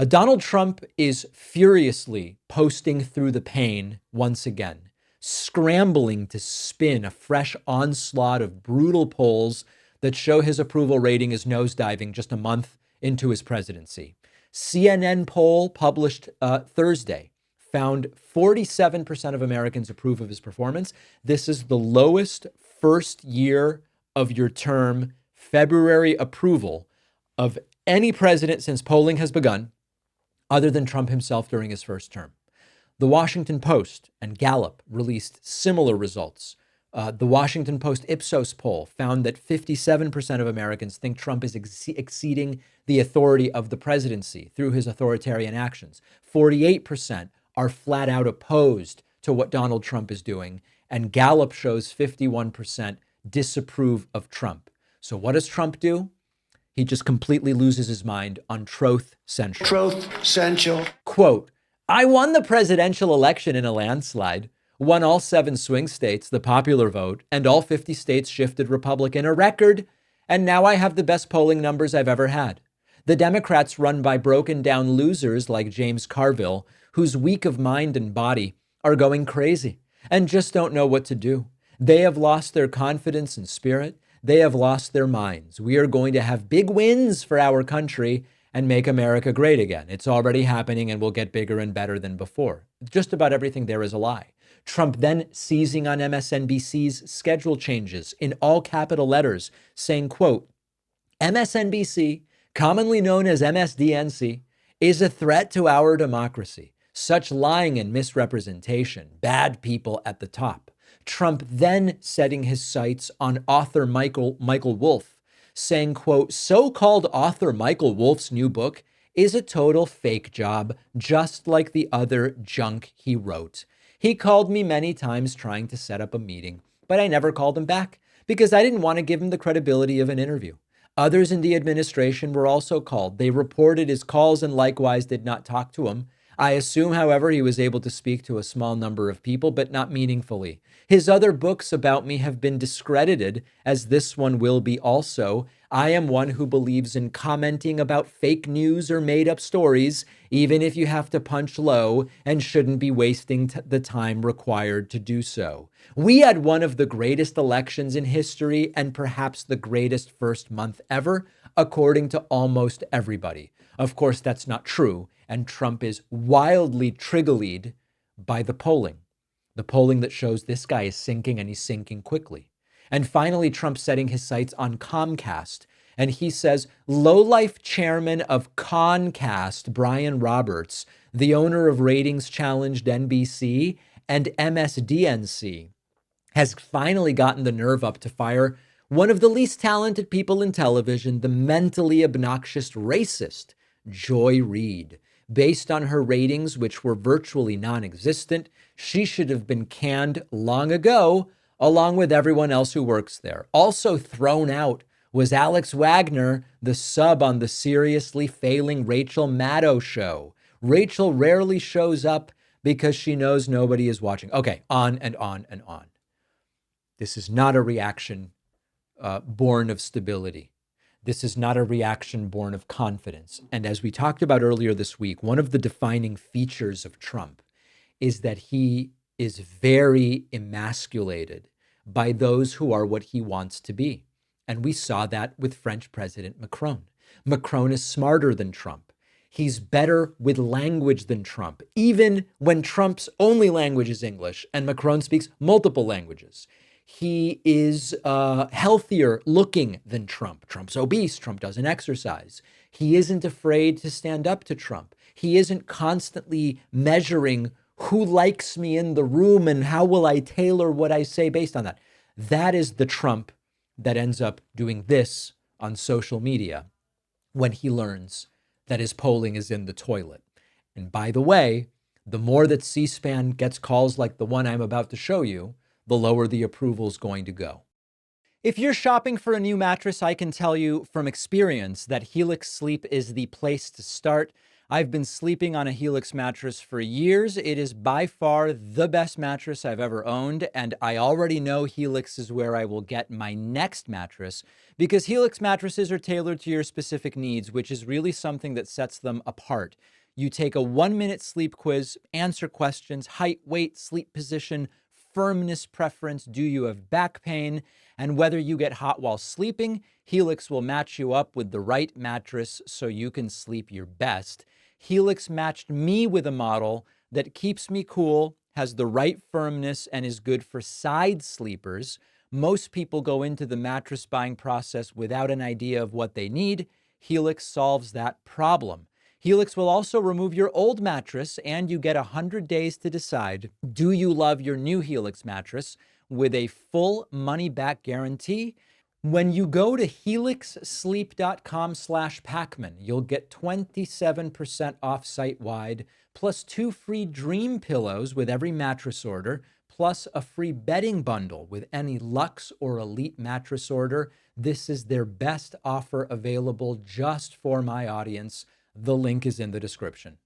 Donald Trump is furiously posting through the pain once again, scrambling to spin a fresh onslaught of brutal polls that show his approval rating is nosediving just a month into his presidency. CNN poll published Thursday found 47% of Americans approve of his performance. This is the lowest first year of your term February approval of any president since polling has begun, other than Trump himself during his first term. The Washington Post and Gallup released similar results. The Washington Post Ipsos poll found that 57% of Americans think Trump is exceeding the authority of the presidency through his authoritarian actions. 48% are flat out opposed to what Donald Trump is doing. And Gallup shows 51% disapprove of Trump. So what does Trump do? He just completely loses his mind on Truth Central. Truth Central. Quote, I won the presidential election in a landslide, won all 7 swing states, the popular vote, and all 50 states shifted Republican, a record, and now I have the best polling numbers I've ever had. The Democrats run by broken down losers like James Carville, who's weak of mind and body, are going crazy and just don't know what to do. They have lost their confidence and spirit. They have lost their minds. We are going to have big wins for our country and make America great again. It's already happening and will get bigger and better than before. Just about everything there is a lie. Trump then seizing on MSNBC's schedule changes in all capital letters, saying, quote, MSNBC, commonly known as MSDNC, is a threat to our democracy. Such lying and misrepresentation, bad people at the top. Trump then setting his sights on author Michael Wolff, saying, quote, so-called author Michael Wolff's new book is a total fake job, just like the other junk he wrote. He called me many times trying to set up a meeting, but I never called him back because I didn't want to give him the credibility of an interview. Others in the administration were also called. They reported his calls and likewise did not talk to him. I assume, however, he was able to speak to a small number of people, but not meaningfully. His other books about me have been discredited, as this one will be also. I am one who believes in commenting about fake news or made-up stories, even if you have to punch low, and shouldn't be wasting the time required to do so. We had one of the greatest elections in history and perhaps the greatest first month ever, according to almost everybody. Of course, that's not true, and Trump is wildly triggered by the polling that shows this guy is sinking and he's sinking quickly. And finally, Trump setting his sights on Comcast. And he says, lowlife chairman of Concast, Brian Roberts, the owner of ratings-challenged NBC and MSDNC, has finally gotten the nerve up to fire one of the least talented people in television, the mentally obnoxious racist, Joy Reid. Based on her ratings, which were virtually non-existent, she should have been canned long ago, along with everyone else who works there. Also thrown out was Alex Wagner, the sub on the seriously failing Rachel Maddow show. Rachel rarely shows up because she knows nobody is watching. Okay, on and on and on. This is not a reaction born of stability. This is not a reaction born of confidence. And as we talked about earlier this week, one of the defining features of Trump is that he is very emasculated by those who are what he wants to be. And we saw that with French President Macron. Macron is smarter than Trump. He's better with language than Trump, even when Trump's only language is English and Macron speaks multiple languages. He is healthier looking than Trump. Trump's obese. Trump doesn't exercise. He isn't afraid to stand up to Trump. He isn't constantly measuring who likes me in the room and how will I tailor what I say based on that. That is the Trump that ends up doing this on social media when he learns that his polling is in the toilet. And by the way, the more that C-SPAN gets calls like the one I'm about to show you, the lower the approval is going to go. If you're shopping for a new mattress, I can tell you from experience that Helix Sleep is the place to start. I've been sleeping on a Helix mattress for years. It is by far the best mattress I've ever owned, and I already know Helix is where I will get my next mattress because Helix mattresses are tailored to your specific needs, which is really something that sets them apart. You take a 1-minute sleep quiz, answer questions, height, weight, sleep position, firmness preference, do you have back pain, and whether you get hot while sleeping, Helix will match you up with the right mattress so you can sleep your best. Helix matched me with a model that keeps me cool, has the right firmness, and is good for side sleepers. Most people go into the mattress buying process without an idea of what they need. Helix solves that problem. Helix will also remove your old mattress, and you get 100 days to decide, do you love your new Helix mattress with a full money-back guarantee? When you go to helixsleep.com/Pacman, you'll get 27% off site-wide, plus 2 free dream pillows with every mattress order, plus a free bedding bundle with any Luxe or Elite mattress order. This is their best offer available just for my audience. The link is in the description.